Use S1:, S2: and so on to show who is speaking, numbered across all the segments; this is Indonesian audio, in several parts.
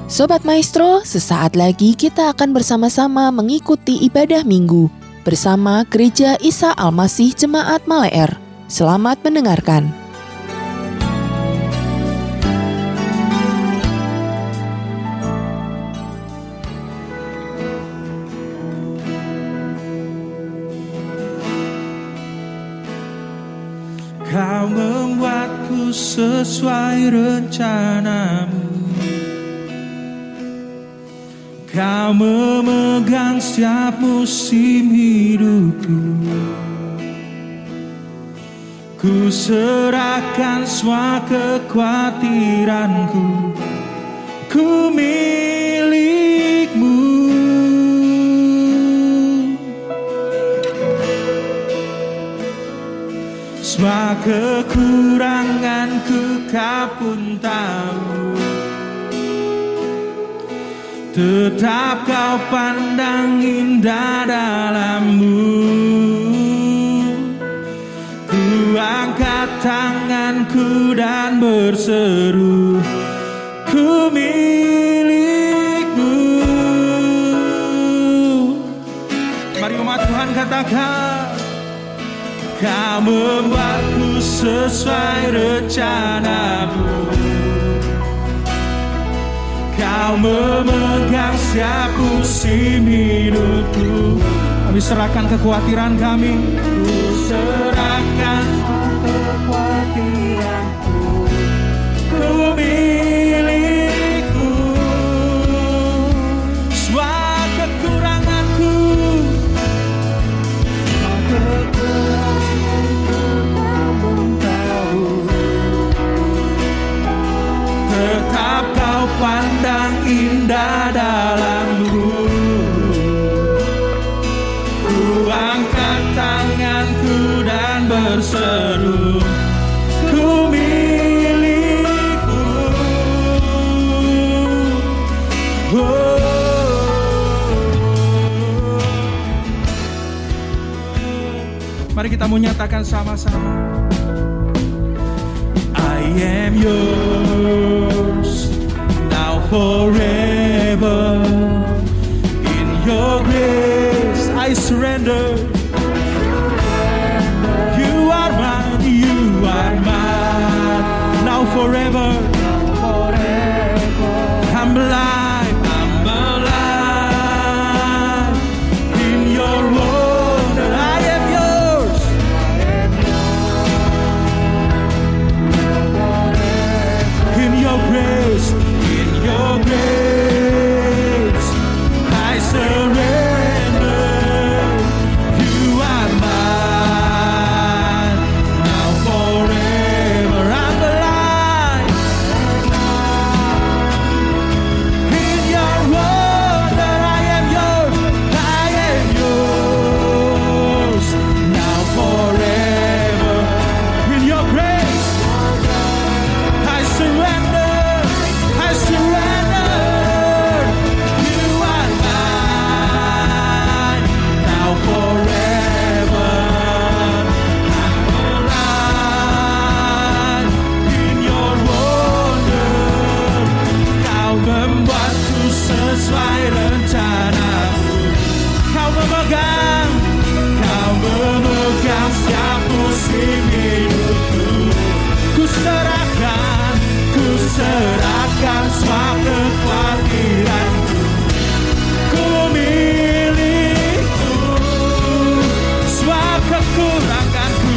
S1: Sobat Maestro, sesaat lagi kita akan bersama-sama mengikuti ibadah minggu bersama Gereja Isa Al-Masih Jemaat Maleer. Selamat mendengarkan.
S2: Kau membuatku sesuai rencanamu. Kau memegang setiap musim hidupku. Ku serahkan semua kekhawatiranku. Ku milikmu. Semua kekuranganku Kau pun tahu. Tetap Kau pandang indah dalammu. Ku angkat tanganku dan berseru, ku milikmu. Mari umat Tuhan katakan, Kau membuatku sesuai rencanamu. Kau memegang setiap musim hidupku. Kami serahkan kekhawatiran kami. Ku serahkan kekhawatiranku. Ku milikmu. Semua kekuranganku. Tetap Kau pandang indah dalammu. Ku angkat tanganku dan berseru, ku milikmu. Mari kita menyatakan sama-sama. I am yours, now forever. In your grace I surrender. You are mine, now forever. I'm alive, in your wonder. I am yours. In your grace, I surrender. You are mine, now forever. I'm alive. In your wonder, I am yours. Now forever. In your grace, I surrender. You are mine, now forever. I'm alive in your wonder. Kau membuatku sesuai rencanamu. Kau memegang setiap musim hidupku. Ku serahkan semua kekhawatiranku. Ku milikmu. Semua kekuranganku.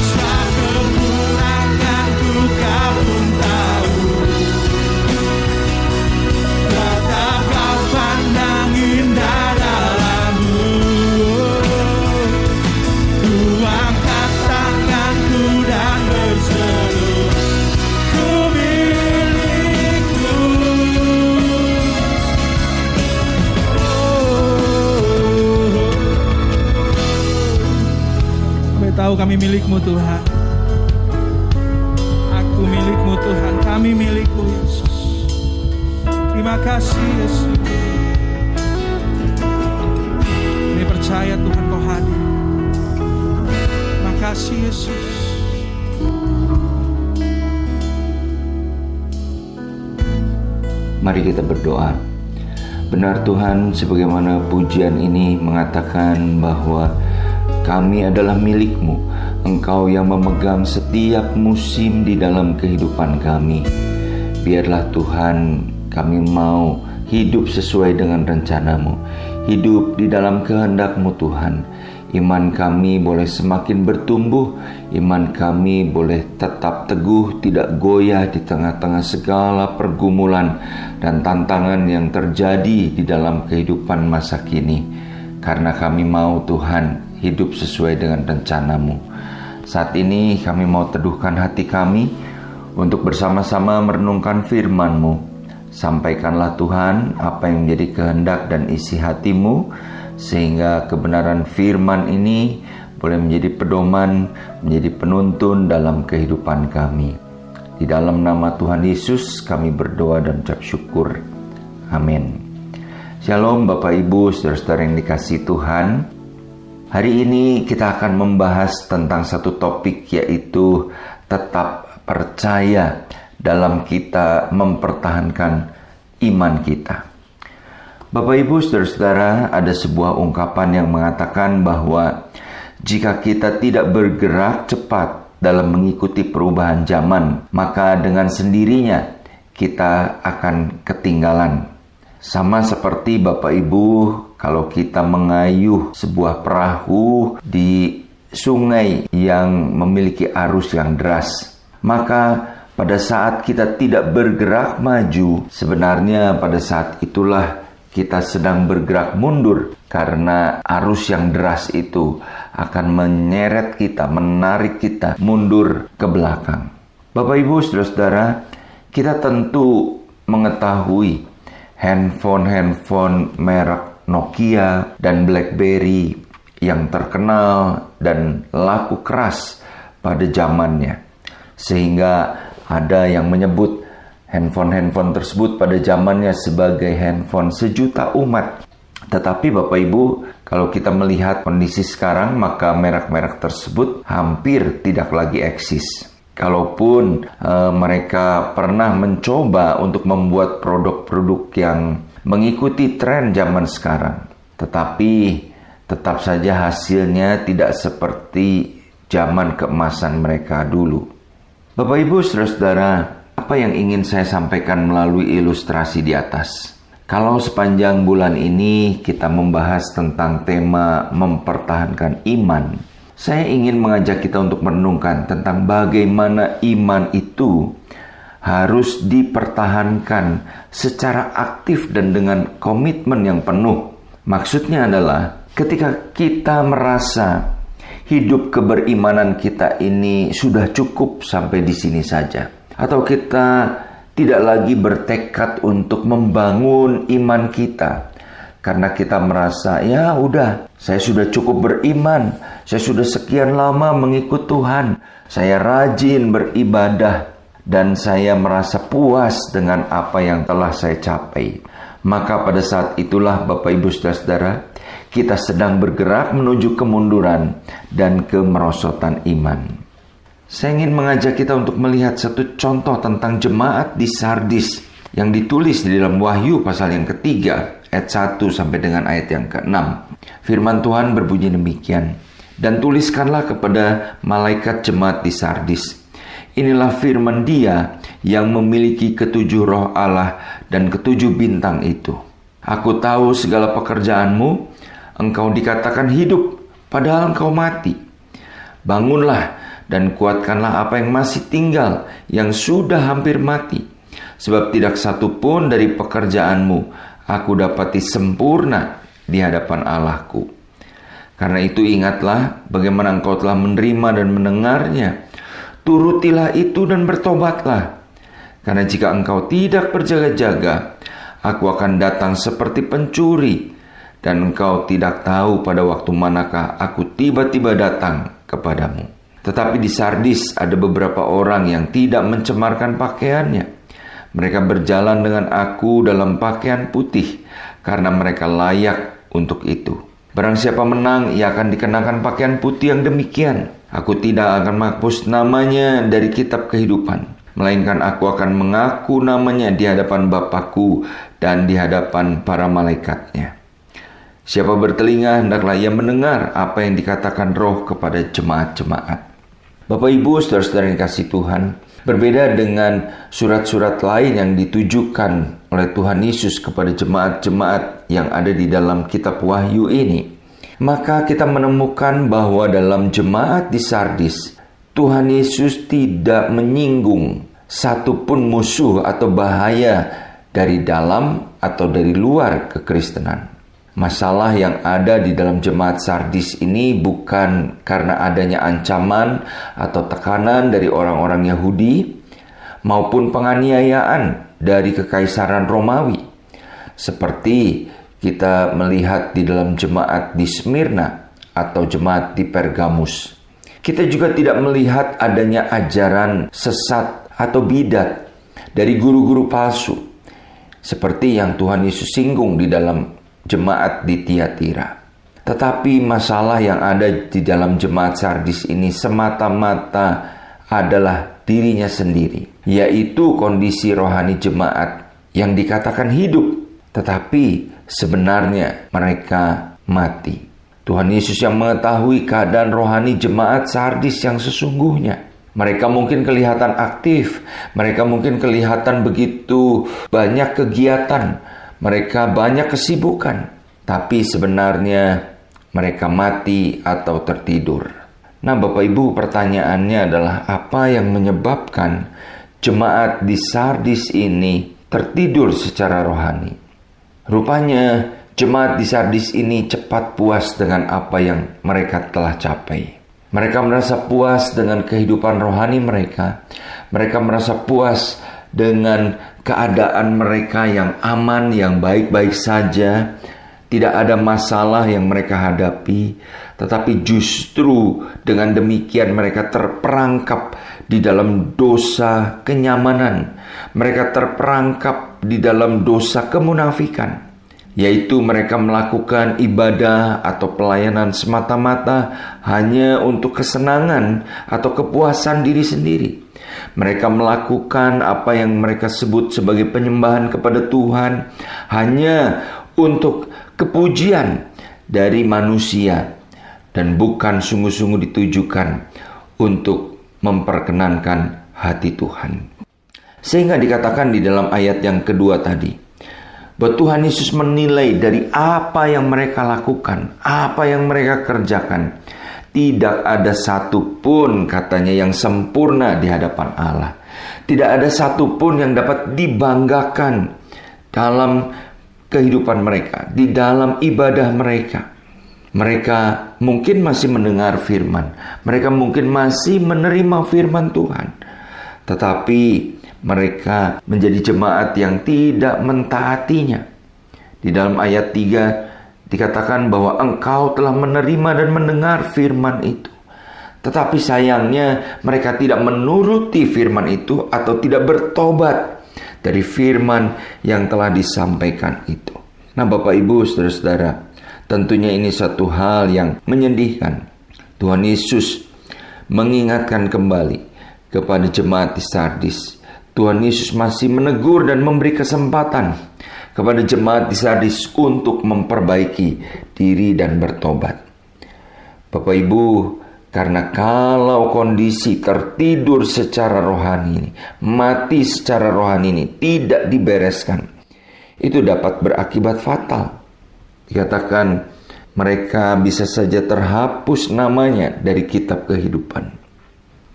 S2: Semua kekuranganku Kau pun tahu. Tetap Kau pandang indah dalammu. Ku angkat tanganku dan berseru, ku milikmu. Kami tahu kami milikmu Tuhan. Aku milikmu Tuhan, kami milikmu Yesus. Terima kasih Yesus. Kami percaya Tuhan Kau hadir. Terima kasih Yesus.
S3: Mari kita berdoa. Benar Tuhan, sebagaimana pujian ini mengatakan bahwa kami adalah milik-Mu. Engkau yang memegang setiap musim di dalam kehidupan kami. Biarlah Tuhan, kami mau hidup sesuai dengan rencana-Mu, hidup di dalam kehendak-Mu Tuhan. Iman kami boleh semakin bertumbuh, iman kami boleh tetap teguh, tidak goyah di tengah-tengah segala pergumulan dan tantangan yang terjadi di dalam kehidupan masa kini. Karena kami mau Tuhan hidup sesuai dengan rencana-Mu. Saat ini kami mau teduhkan hati kami untuk bersama-sama merenungkan firman-Mu. Sampaikanlah Tuhan apa yang menjadi kehendak dan isi hati-Mu, sehingga kebenaran firman ini boleh menjadi pedoman, menjadi penuntun dalam kehidupan kami. Di dalam nama Tuhan Yesus kami berdoa dan ucap syukur. Amin. Shalom Bapak Ibu, saudara-saudara yang dikasihi Tuhan. Hari ini kita akan membahas tentang satu topik, yaitu tetap percaya dalam kita mempertahankan iman kita. Bapak Ibu saudara-saudara, ada sebuah ungkapan yang mengatakan bahwa jika kita tidak bergerak cepat dalam mengikuti perubahan zaman, maka dengan sendirinya kita akan ketinggalan. Sama seperti Bapak Ibu, kalau kita mengayuh sebuah perahu di sungai yang memiliki arus yang deras, maka pada saat kita tidak bergerak maju, sebenarnya pada saat itulah kita sedang bergerak mundur, karena arus yang deras itu akan menyeret kita, menarik kita mundur ke belakang. Bapak Ibu saudara-saudara, kita tentu mengetahui handphone merek Nokia dan BlackBerry yang terkenal dan laku keras pada zamannya. Sehingga ada yang menyebut handphone tersebut pada zamannya sebagai handphone sejuta umat. Tetapi Bapak Ibu, kalau kita melihat kondisi sekarang, maka merek-merek tersebut hampir tidak lagi eksis. Kalaupun mereka pernah mencoba untuk membuat produk-produk yang mengikuti tren zaman sekarang, tetapi tetap saja hasilnya tidak seperti zaman keemasan mereka dulu. Bapak Ibu saudara-saudara, apa yang ingin saya sampaikan melalui ilustrasi di atas? Kalau sepanjang bulan ini kita membahas tentang tema mempertahankan iman, saya ingin mengajak kita untuk merenungkan tentang bagaimana iman itu harus dipertahankan secara aktif dan dengan komitmen yang penuh. Maksudnya adalah ketika kita merasa hidup keberimanan kita ini sudah cukup sampai di sini saja, atau kita tidak lagi bertekad untuk membangun iman kita karena kita merasa, ya udah, saya sudah cukup beriman, saya sudah sekian lama mengikut Tuhan, saya rajin beribadah, dan saya merasa puas dengan apa yang telah saya capai. Maka pada saat itulah Bapak Ibu saudara-saudara, kita sedang bergerak menuju kemunduran dan kemerosotan iman. Saya ingin mengajak kita untuk melihat satu contoh tentang jemaat di Sardis yang ditulis di dalam Wahyu pasal yang ketiga, ayat 1 sampai dengan ayat yang ke-6. Firman Tuhan berbunyi demikian, "Dan tuliskanlah kepada malaikat jemaat di Sardis, inilah firman Dia yang memiliki ketujuh roh Allah dan ketujuh bintang itu. Aku tahu segala pekerjaanmu, engkau dikatakan hidup, padahal engkau mati. Bangunlah dan kuatkanlah apa yang masih tinggal, yang sudah hampir mati. Sebab tidak satu pun dari pekerjaanmu aku dapati sempurna di hadapan Allahku. Karena itu ingatlah bagaimana engkau telah menerima dan mendengarnya. Turutilah itu dan bertobatlah. Karena jika engkau tidak berjaga-jaga, aku akan datang seperti pencuri, dan engkau tidak tahu pada waktu manakah aku tiba-tiba datang kepadamu." Tetapi di Sardis ada beberapa orang yang tidak mencemarkan pakaiannya. Mereka berjalan dengan aku dalam pakaian putih, karena mereka layak untuk itu. Barang siapa menang, ia akan dikenakan pakaian putih yang demikian. Aku tidak akan menghapus namanya dari kitab kehidupan, melainkan aku akan mengaku namanya di hadapan Bapa-Ku dan di hadapan para malaikatnya. Siapa bertelinga, hendaklah ia mendengar apa yang dikatakan Roh kepada jemaat-jemaat. Bapak Ibu, saudara-saudara yang kasih Tuhan, berbeda dengan surat-surat lain yang ditujukan oleh Tuhan Yesus kepada jemaat-jemaat yang ada di dalam kitab Wahyu ini, maka kita menemukan bahwa dalam jemaat di Sardis, Tuhan Yesus tidak menyinggung satupun musuh atau bahaya dari dalam atau dari luar kekristenan. Masalah yang ada di dalam jemaat Sardis ini bukan karena adanya ancaman atau tekanan dari orang-orang Yahudi maupun penganiayaan dari kekaisaran Romawi. Seperti kita melihat di dalam jemaat di Smyrna atau jemaat di Pergamus. Kita juga tidak melihat adanya ajaran sesat atau bidat dari guru-guru palsu seperti yang Tuhan Yesus singgung di dalam jemaat di Tiatira. Tetapi masalah yang ada di dalam jemaat Sardis ini semata-mata adalah dirinya sendiri, yaitu kondisi rohani jemaat yang dikatakan hidup, tetapi sebenarnya mereka mati. Tuhan Yesus yang mengetahui keadaan rohani jemaat Sardis yang sesungguhnya. Mereka mungkin kelihatan aktif, mereka mungkin kelihatan begitu banyak kegiatan, mereka banyak kesibukan, tapi sebenarnya mereka mati atau tertidur. Nah, Bapak Ibu, pertanyaannya adalah apa yang menyebabkan jemaat di Sardis ini tertidur secara rohani? Rupanya jemaat di Sardis ini cepat puas dengan apa yang mereka telah capai. Mereka merasa puas dengan kehidupan rohani mereka. Mereka merasa puas dengan keadaan mereka yang aman, yang baik-baik saja. Tidak ada masalah yang mereka hadapi. Tetapi justru dengan demikian mereka terperangkap di dalam dosa kenyamanan. Mereka terperangkap di dalam dosa kemunafikan, yaitu mereka melakukan ibadah atau pelayanan semata-mata hanya untuk kesenangan atau kepuasan diri sendiri. Mereka melakukan apa yang mereka sebut sebagai penyembahan kepada Tuhan hanya untuk kepujian dari manusia dan bukan sungguh-sungguh ditujukan untuk memperkenankan hati Tuhan. Sehingga dikatakan di dalam ayat yang kedua tadi, bahwa Tuhan Yesus menilai dari apa yang mereka lakukan, apa yang mereka kerjakan. Tidak ada satupun, katanya, yang sempurna di hadapan Allah. Tidak ada satupun yang dapat dibanggakan dalam kehidupan mereka, di dalam ibadah mereka. Mereka mungkin masih mendengar firman, mereka mungkin masih menerima firman Tuhan, tetapi mereka menjadi jemaat yang tidak mentaatinya. Di dalam ayat 3 dikatakan bahwa engkau telah menerima dan mendengar firman itu. Tetapi sayangnya mereka tidak menuruti firman itu atau tidak bertobat dari firman yang telah disampaikan itu. Nah, Bapak Ibu, saudara-saudara, tentunya ini satu hal yang menyedihkan. Tuhan Yesus mengingatkan kembali kepada jemaat di Sardis. Tuhan Yesus masih menegur dan memberi kesempatan kepada jemaat di Sardis untuk memperbaiki diri dan bertobat. Bapak Ibu, karena kalau kondisi tertidur secara rohani ini, mati secara rohani ini tidak dibereskan, itu dapat berakibat fatal. Dikatakan mereka bisa saja terhapus namanya dari kitab kehidupan.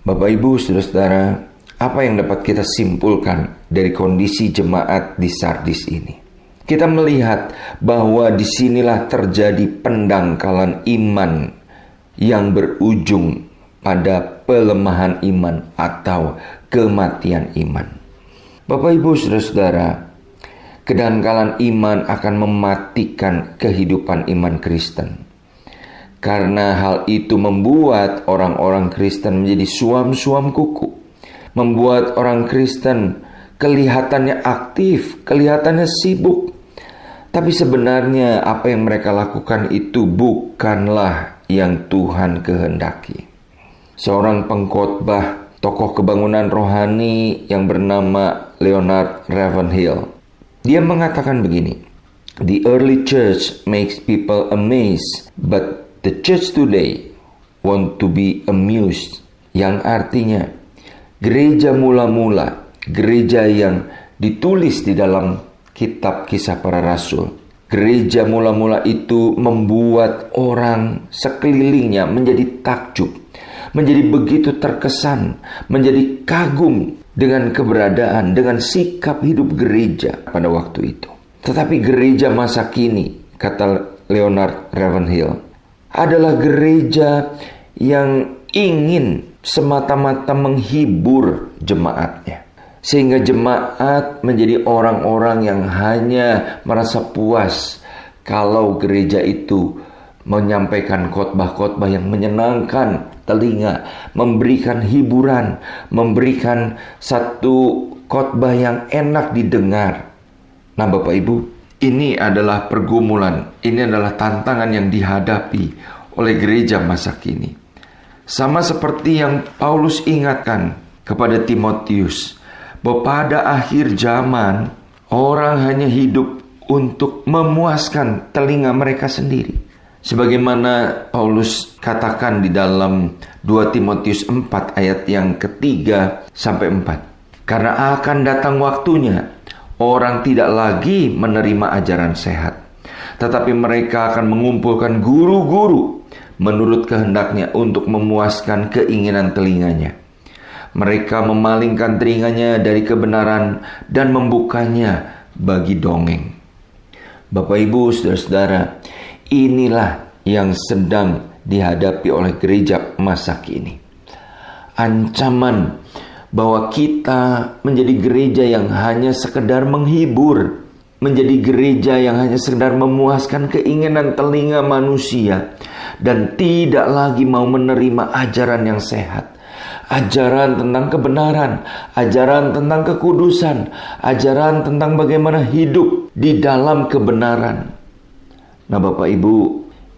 S3: Bapak Ibu, saudara-saudara, apa yang dapat kita simpulkan dari kondisi jemaat di Sardis ini? Kita melihat bahwa disinilah terjadi pendangkalan iman yang berujung pada pelemahan iman atau kematian iman. Bapak Ibu, saudara-saudara, kedangkalan iman akan mematikan kehidupan iman Kristen. Karena hal itu membuat orang-orang Kristen menjadi suam-suam kuku. Membuat orang Kristen kelihatannya aktif, kelihatannya sibuk. Tapi sebenarnya apa yang mereka lakukan itu bukanlah yang Tuhan kehendaki. Seorang pengkhotbah tokoh kebangunan rohani yang bernama Leonard Ravenhill. Dia mengatakan begini, "The early church makes people amazed, but the church today want to be amused." Yang artinya, gereja mula-mula, gereja yang ditulis di dalam kitab Kisah Para Rasul, gereja mula-mula itu membuat orang sekelilingnya menjadi takjub, menjadi begitu terkesan, menjadi kagum dengan keberadaan, dengan sikap hidup gereja pada waktu itu. Tetapi gereja masa kini, kata Leonard Ravenhill, adalah gereja yang ingin semata-mata menghibur jemaatnya. Sehingga jemaat menjadi orang-orang yang hanya merasa puas kalau gereja itu menyampaikan khotbah-khotbah yang menyenangkan telinga, memberikan hiburan, memberikan satu khotbah yang enak didengar. Nah, Bapak Ibu, ini adalah pergumulan, ini adalah tantangan yang dihadapi oleh gereja masa kini. Sama seperti yang Paulus ingatkan kepada Timotius, bahwa pada akhir zaman orang hanya hidup untuk memuaskan telinga mereka sendiri. Sebagaimana Paulus katakan di dalam 2 Timotius 4 ayat yang ketiga sampai 4. Karena akan datang waktunya orang tidak lagi menerima ajaran sehat, tetapi mereka akan mengumpulkan guru-guru menurut kehendaknya untuk memuaskan keinginan telinganya. Mereka memalingkan telinganya dari kebenaran dan membukanya bagi dongeng. Bapak, Ibu, saudara-saudara, inilah yang sedang dihadapi oleh gereja masa kini. Ancaman bahwa kita menjadi gereja yang hanya sekedar menghibur, menjadi gereja yang hanya sekedar memuaskan keinginan telinga manusia, dan tidak lagi mau menerima ajaran yang sehat. Ajaran tentang kebenaran, ajaran tentang kekudusan, ajaran tentang bagaimana hidup di dalam kebenaran. Nah, Bapak Ibu,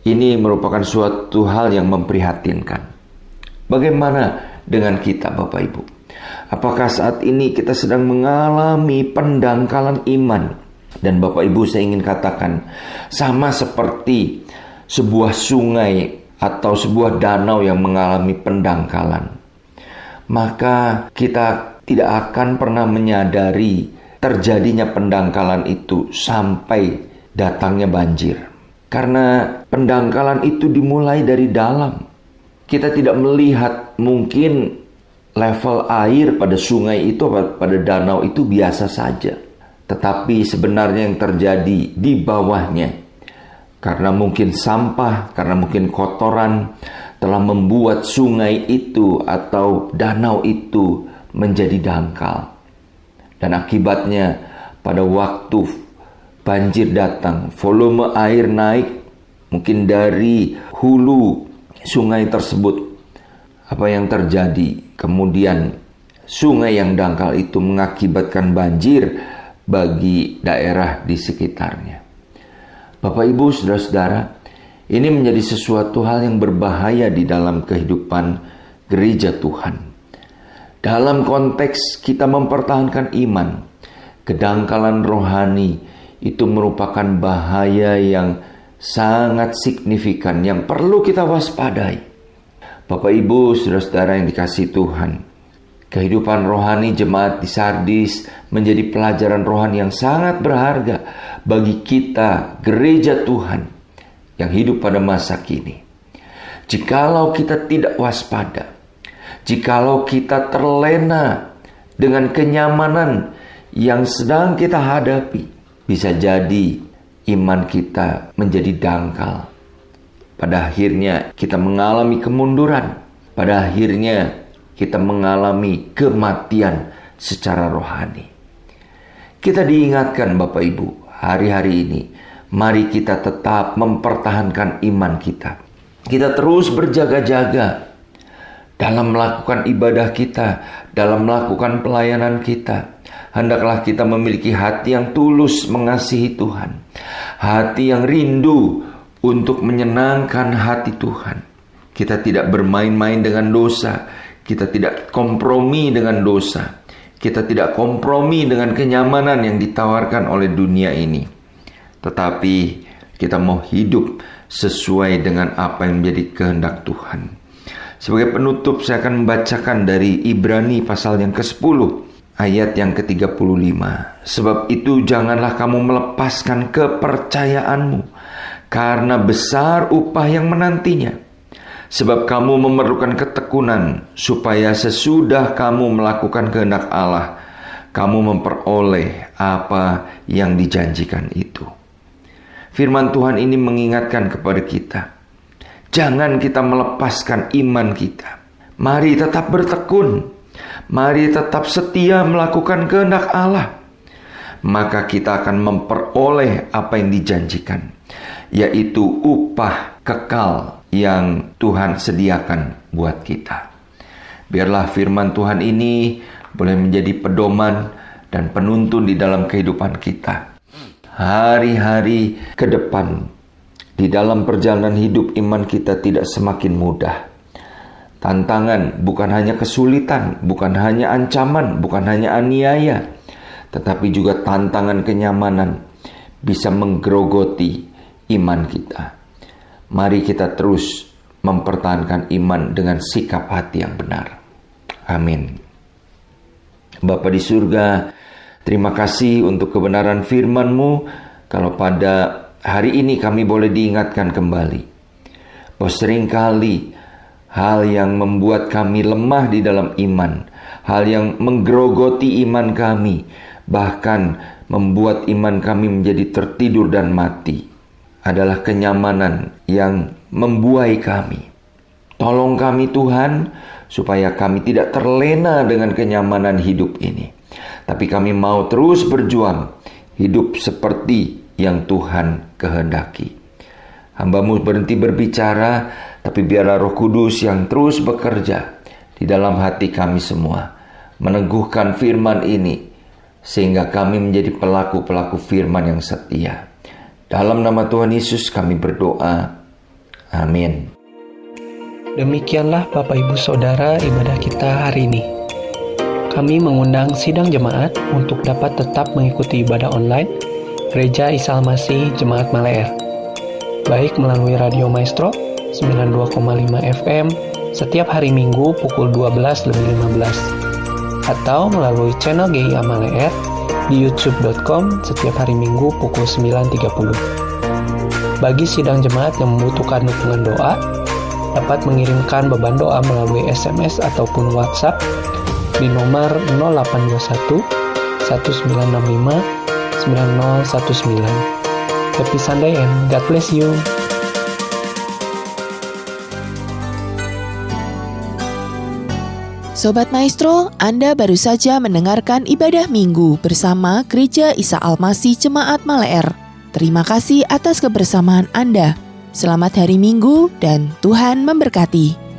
S3: ini merupakan suatu hal yang memprihatinkan. Bagaimana dengan kita, Bapak Ibu? Apakah saat ini kita sedang mengalami pendangkalan iman? Dan Bapak Ibu, saya ingin katakan, sama seperti sebuah sungai atau sebuah danau yang mengalami pendangkalan, maka kita tidak akan pernah menyadari terjadinya pendangkalan itu sampai datangnya banjir. Karena pendangkalan itu dimulai dari dalam. Kita tidak melihat, mungkin level air pada sungai itu, pada danau itu biasa saja. Tetapi sebenarnya yang terjadi di bawahnya, karena mungkin sampah, karena mungkin kotoran, telah membuat sungai itu atau danau itu menjadi dangkal. Dan akibatnya pada waktu banjir datang, volume air naik mungkin dari hulu sungai tersebut. Apa yang terjadi? Kemudian sungai yang dangkal itu mengakibatkan banjir bagi daerah di sekitarnya. Bapak, Ibu, saudara-saudara, ini menjadi sesuatu hal yang berbahaya di dalam kehidupan gereja Tuhan. Dalam konteks kita mempertahankan iman, kedangkalan rohani itu merupakan bahaya yang sangat signifikan yang perlu kita waspadai. Bapak, Ibu, saudara-saudara yang dikasihi Tuhan, kehidupan rohani jemaat di Sardis menjadi pelajaran rohani yang sangat berharga bagi kita, gereja Tuhan yang hidup pada masa kini. Jikalau kita tidak waspada, jikalau kita terlena dengan kenyamanan yang sedang kita hadapi, bisa jadi iman kita menjadi dangkal. Pada akhirnya kita mengalami kemunduran. Pada akhirnya kita mengalami kematian secara rohani. Kita diingatkan, Bapak Ibu, hari-hari ini, mari kita tetap mempertahankan iman kita. Kita terus berjaga-jaga dalam melakukan ibadah kita, dalam melakukan pelayanan kita. Hendaklah kita memiliki hati yang tulus mengasihi Tuhan, hati yang rindu untuk menyenangkan hati Tuhan. Kita tidak bermain-main dengan dosa, Kita tidak kompromi dengan dosa. Kita tidak kompromi dengan kenyamanan yang ditawarkan oleh dunia ini. Tetapi kita mau hidup sesuai dengan apa yang menjadi kehendak Tuhan. Sebagai penutup saya akan membacakan dari Ibrani pasal yang ke-10 ayat yang ke-35. Sebab itu janganlah kamu melepaskan kepercayaanmu, karena besar upah yang menantinya. Sebab kamu memerlukan ketekunan, supaya sesudah kamu melakukan kehendak Allah, kamu memperoleh apa yang dijanjikan itu. Firman Tuhan ini mengingatkan kepada kita, jangan kita melepaskan iman kita. Mari tetap bertekun. Mari tetap setia melakukan kehendak Allah. Maka kita akan memperoleh apa yang dijanjikan, yaitu upah kekal yang Tuhan sediakan buat kita. Biarlah firman Tuhan ini boleh menjadi pedoman dan penuntun di dalam kehidupan kita. Hari-hari ke depan, di dalam perjalanan hidup iman kita tidak semakin mudah. Tantangan bukan hanya kesulitan, bukan hanya ancaman, bukan hanya aniaya, tetapi juga tantangan kenyamanan bisa menggerogoti iman kita. Mari kita terus mempertahankan iman dengan sikap hati yang benar. Amin. Bapa di surga, terima kasih untuk kebenaran firman-Mu. Kalau pada hari ini kami boleh diingatkan kembali bahwa seringkali hal yang membuat kami lemah di dalam iman, hal yang menggerogoti iman kami, bahkan membuat iman kami menjadi tertidur dan mati, adalah kenyamanan yang membuai kami. Tolong kami Tuhan, supaya kami tidak terlena dengan kenyamanan hidup ini, tapi kami mau terus berjuang, hidup seperti yang Tuhan kehendaki. Hamba-Mu berhenti berbicara, tapi biarlah Roh Kudus yang terus bekerja di dalam hati kami semua, meneguhkan firman ini, sehingga kami menjadi pelaku-pelaku firman yang setia. Dalam nama Tuhan Yesus kami berdoa. Amin.
S4: Demikianlah Bapak Ibu Saudara ibadah kita hari ini. Kami mengundang sidang jemaat untuk dapat tetap mengikuti ibadah online Gereja Isa Almasih Jemaat Maleer, baik melalui Radio Maestro 92,5 FM setiap hari Minggu pukul 12:15, atau melalui channel GIA Maleer di youtube.com setiap hari Minggu pukul 9.30. Bagi sidang jemaat yang membutuhkan dukungan doa, dapat mengirimkan beban doa melalui SMS ataupun WhatsApp di nomor 0821 1965 9019. Happy Sunday and God bless you.
S1: Sobat Maestro, Anda baru saja mendengarkan ibadah minggu bersama Gereja Isa Almasih Jemaat Maleer. Terima kasih atas kebersamaan Anda. Selamat hari Minggu dan Tuhan memberkati.